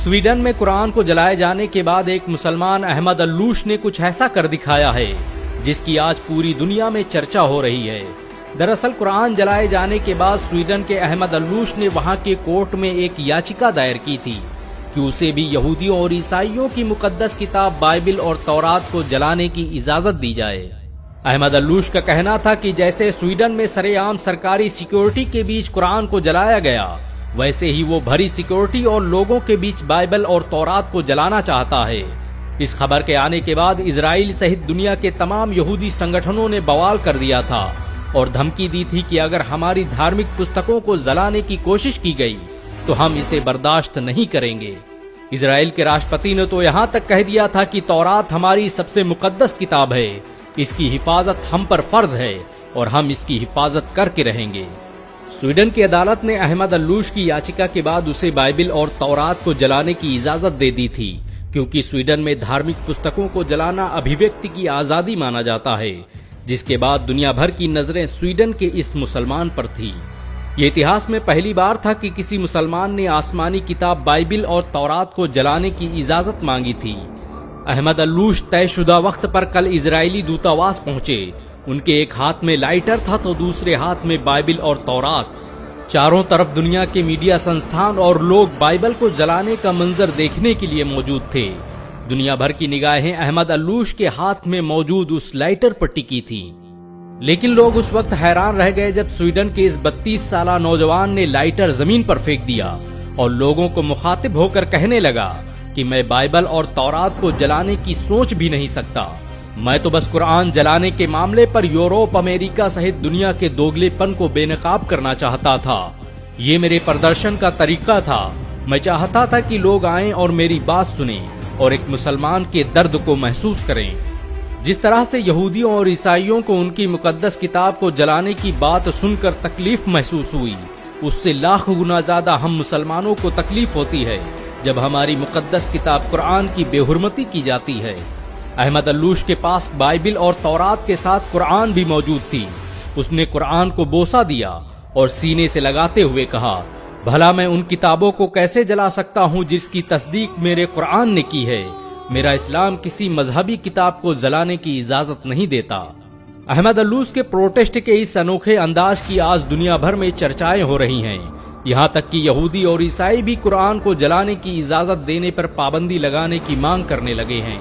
Sweden में कुरान को जलाए जाने के बाद एक मुसलमान अहमद अल्लूश ने कुछ ऐसा कर दिखाया है जिसकी आज पूरी दुनिया में चर्चा हो रही है। दरअसल कुरान जलाए जाने के बाद स्वीडन के अहमद अल्लूश ने वहां के कोर्ट में एक याचिका दायर की थी कि उसे भी यहूदियों और ईसाइयों की मुकद्दस किताब बाइबिल और तौरात को जलाने की इजाजत दी जाए। अहमद अल्लूश का कहना था कि जैसे स्वीडन में सरेआम सरकारी सिक्योरिटी के बीच कुरान को जलाया गया, वैसे ही वो भरी सिक्योरिटी और लोगों के बीच बाइबल और तौरात को जलाना चाहता है। इस खबर के आने के बाद इजराइल सहित दुनिया के तमाम यहूदी संगठनों ने बवाल कर दिया था और धमकी दी थी कि अगर हमारी धार्मिक पुस्तकों को जलाने की कोशिश की गई तो हम इसे बर्दाश्त नहीं करेंगे। इजराइल के राष्ट्रपति ने तो यहाँ तक कह दिया था कि तौरात हमारी सबसे मुकद्दस किताब है, इसकी हिफाजत हम पर फर्ज है और हम इसकी हिफाजत करके रहेंगे। स्वीडन की अदालत ने अहमद अल्लूश की याचिका के बाद उसे बाइबिल और तौरात को जलाने की इजाजत दे दी थी, क्योंकि स्वीडन में धार्मिक पुस्तकों को जलाना अभिव्यक्ति की आजादी माना जाता है, जिसके बाद दुनिया भर की नजरें स्वीडन के इस मुसलमान पर थी। ये इतिहास में पहली बार था कि किसी मुसलमान ने आसमानी किताब बाइबिल और तौरात को जलाने की इजाजत मांगी थी। अहमद अल्लूश तयशुदा वक्त पर कल इजरायली दूतावास पहुंचे। उनके एक हाथ में लाइटर था तो दूसरे हाथ में बाइबिल और तौरात। चारों तरफ दुनिया के मीडिया संस्थान और लोग बाइबल को जलाने का मंजर देखने के लिए मौजूद थे। दुनिया भर की निगाहें अहमद अल्लूश के हाथ में मौजूद उस लाइटर पर टिकी थी। लेकिन लोग उस वक्त हैरान रह गए जब स्वीडन के इस 32 साला नौजवान ने लाइटर जमीन पर फेंक दिया और लोगों को मुखातिब होकर कहने लगा कि मैं बाइबल और तौरात को जलाने की सोच भी नहीं सकता। मैं तो बस कुरान जलाने के मामले पर यूरोप, अमेरिका सहित दुनिया के दोगलेपन को बेनकाब करना चाहता था। ये मेरे प्रदर्शन का तरीका था। मैं चाहता था कि लोग आएं और मेरी बात सुनें और एक मुसलमान के दर्द को महसूस करें। जिस तरह से यहूदियों और ईसाइयों को उनकी मुकद्दस किताब को जलाने की बात सुनकर तकलीफ महसूस हुई, उससे लाख गुना ज्यादा हम मुसलमानों को तकलीफ होती है जब हमारी मुकद्दस किताब कुरान की बेहुरमती की जाती है। अहमद अल्लूश के पास बाइबिल और तौरात के साथ कुरान भी मौजूद थी। उसने कुरान को बोसा दिया और सीने से लगाते हुए कहा, भला मैं उन किताबों को कैसे जला सकता हूँ जिसकी तस्दीक मेरे कुरान ने की है। मेरा इस्लाम किसी मजहबी किताब को जलाने की इजाजत नहीं देता। अहमद अल्लूश के प्रोटेस्ट के इस अनोखे अंदाज की आज दुनिया भर में चर्चाएं हो रही हैं। यहाँ तक कि यहूदी और ईसाई भी कुरान को जलाने की इजाजत देने पर पाबंदी लगाने की मांग करने लगे हैं।